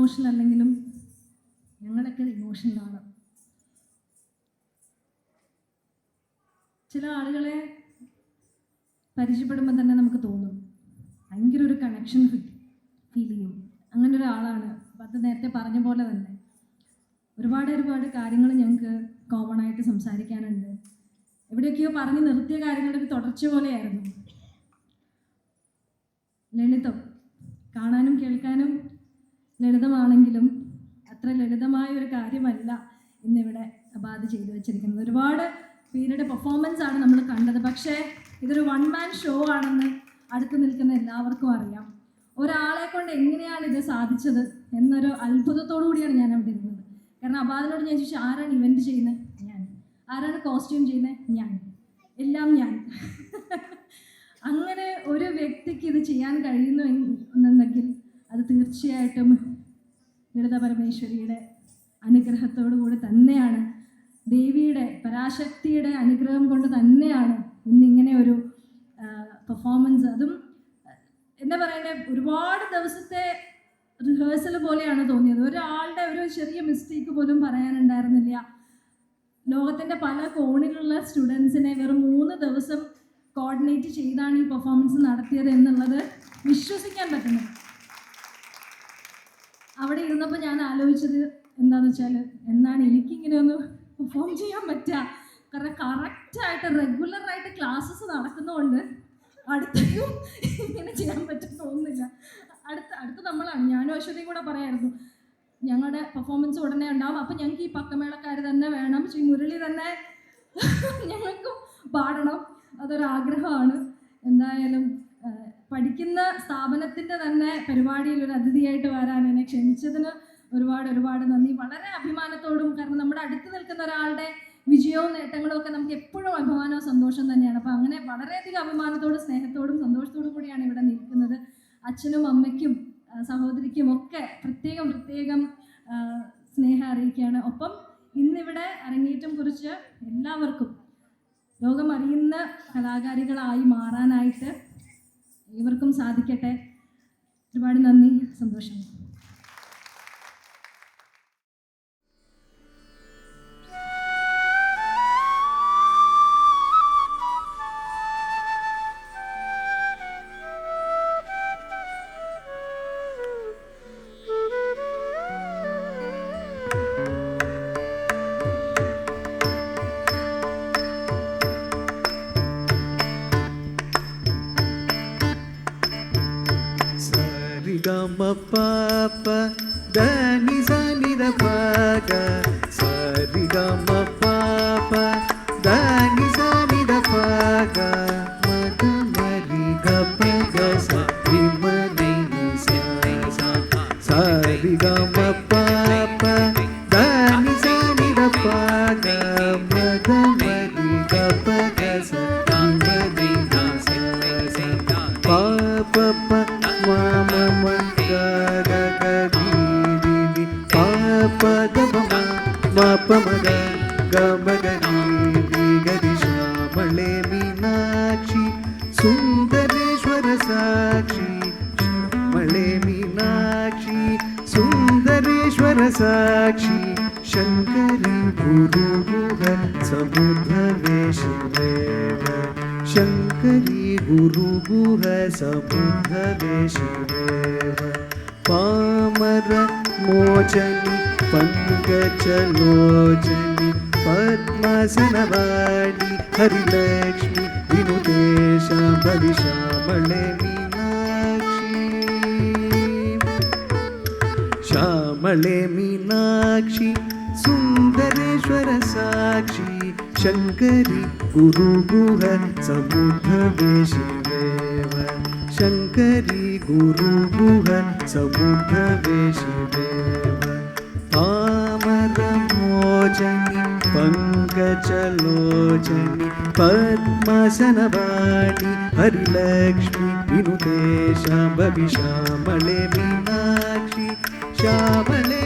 Emotional അല്ലെങ്കിലും ഞങ്ങളൊക്കെ ഇമോഷണലാണ്. ചില ആളുകളെ പരിചയപ്പെടുമ്പോൾ തന്നെ നമുക്ക് തോന്നും ഭയങ്കര ഒരു കണക്ഷൻ ഫീൽ ചെയ്യും. അങ്ങനെ ഒരാളാണ്. അത് നേരത്തെ പറഞ്ഞ പോലെ തന്നെ ഒരുപാട് കാര്യങ്ങൾ ഞങ്ങൾക്ക് കോമൺ ആയിട്ട് സംസാരിക്കാനുണ്ട്. എവിടെയൊക്കെയോ പറഞ്ഞ് നിർത്തിയ കാര്യങ്ങളുടെ ഒരു തുടർച്ച പോലെയായിരുന്നു. ലളിതം കാണാനും കേൾക്കാനും ലളിതമാണെങ്കിലും അത്ര ലളിതമായ ഒരു കാര്യമല്ല ഇന്നിവിടെ അബാദ് ചെയ്തു വെച്ചിരിക്കുന്നത്. ഒരുപാട് പേരുടെ പെർഫോമൻസ് ആണ് നമ്മൾ കണ്ടത്. പക്ഷേ ഇതൊരു വൺ മാൻ ഷോ ആണെന്ന് അടുത്ത് നിൽക്കുന്ന എല്ലാവർക്കും അറിയാം. ഒരാളെ കൊണ്ട് എങ്ങനെയാണ് ഇത് സാധിച്ചത് എന്നൊരു അത്ഭുതത്തോടു കൂടിയാണ് ഞാൻ അവിടെ ഇരുന്നത്. കാരണം അബാദിനോട് ഞാൻ ചോദിച്ചു, ആരാണ് ഇവൻറ്റ് ചെയ്യുന്നത്? ഞാൻ. ആരാണ് കോസ്റ്റ്യൂം ചെയ്യുന്നത്? ഞാൻ. എല്ലാം ഞാൻ. അങ്ങനെ ഒരു വ്യക്തിക്ക് ഇത് ചെയ്യാൻ കഴിയുന്നു എന്നുണ്ടെങ്കിൽ അത് തീർച്ചയായിട്ടും ലളിത പരമേശ്വരിയുടെ അനുഗ്രഹത്തോടു കൂടി തന്നെയാണ്, ദേവിയുടെ പരാശക്തിയുടെ അനുഗ്രഹം കൊണ്ട് തന്നെയാണ് ഇന്നിങ്ങനെ ഒരു പെർഫോമൻസ്. അതും എന്താ പറയുന്നത്, ഒരുപാട് ദിവസത്തെ റിഹേഴ്സൽ പോലെയാണ് തോന്നിയത്. ഒരാളുടെ ഒരു ചെറിയ മിസ്റ്റേക്ക് പോലും പറയാനുണ്ടായിരുന്നില്ല. ലോകത്തിൻ്റെ പല കോണിലുള്ള സ്റ്റുഡൻസിനെ വെറും 3 ദിവസം കോർഡിനേറ്റ് ചെയ്താണ് ഈ പെർഫോമൻസ് നടത്തിയത് എന്നുള്ളത് വിശ്വസിക്കാൻ പറ്റുന്നത്. അവിടെ ഇരുന്നപ്പോൾ ഞാൻ ആലോചിച്ചത് എന്താണെന്ന് വെച്ചാൽ, എന്നാണ് എനിക്കിങ്ങനെ ഒന്ന് പെർഫോം ചെയ്യാൻ പറ്റുക? കാരണം കറക്റ്റായിട്ട് റെഗുലറായിട്ട് ക്ലാസ്സസ് നടക്കുന്നതുകൊണ്ട് അടുത്തും ഇങ്ങനെ ചെയ്യാൻ പറ്റും തോന്നുന്നില്ല. അടുത്ത് നമ്മളാണ്, ഞാനും അശ്വതിയും കൂടെ പറയായിരുന്നു ഞങ്ങളുടെ പെർഫോമൻസ് ഉടനെ ഉണ്ടാവും, അപ്പം ഞങ്ങൾക്ക് ഈ പക്കമേളക്കാർ തന്നെ വേണം, ശ്രീ മുരളി തന്നെ ഞങ്ങൾക്കും പാടണം, അതൊരാഗ്രഹമാണ്. എന്തായാലും പഠിക്കുന്ന സ്ഥാപനത്തിൻ്റെ തന്നെ പരിപാടിയിൽ ഒരു അതിഥിയായിട്ട് വരാൻ എന്നെ ക്ഷണിച്ചതിന് ഒരുപാട് നന്ദി. വളരെ അഭിമാനത്തോടും, കാരണം നമ്മുടെ അടുത്ത് നിൽക്കുന്ന ഒരാളുടെ വിജയവും നേട്ടങ്ങളും ഒക്കെ നമുക്ക് എപ്പോഴും അഭിമാനവും സന്തോഷം തന്നെയാണ്. അപ്പം അങ്ങനെ വളരെയധികം അഭിമാനത്തോടും സ്നേഹത്തോടും സന്തോഷത്തോടും കൂടിയാണ് ഇവിടെ നിൽക്കുന്നത്. അച്ഛനും അമ്മയ്ക്കും സഹോദരിക്കും ഒക്കെ പ്രത്യേകം സ്നേഹം അറിയിക്കുകയാണ്. ഒപ്പം ഇന്നിവിടെ അരങ്ങേറ്റം കുറിച്ച് എല്ലാവർക്കും ലോകം അറിയുന്ന കലാകാരികളായി മാറാനായിട്ട് ഇവർക്കും സാധിക്കട്ടെ. ഒരുപാട് നന്ദി, സന്തോഷം. Gama papa dani sani da paga sari gama papa dani sani da paga maga mari ga paga sari mani sa sari gama papa dani sani da paga maga mari ga paga sari mani sa papa pa mama ga ga ga di di di papa ga mama mapa maga ga maga di di ga di shamale meenakshi sundareshwara sakshi shamale meenakshi sundareshwara sakshi shankari guru guha samudhaveeshiveva shankari guru guha samudhaveeshiveva pamara mojani pankajalochani padmasanavadi harilakshmi vinudesha bhavishamale meenakshi shamale meenakshi sundareshwara sakshi shankari guru guha samudhaveeshiveva shankari guru guha samudhaveeshiveva pamara mojani pankajalochani padmasanavadi harilakshmi vinudesha bhavishamale meenakshi shamale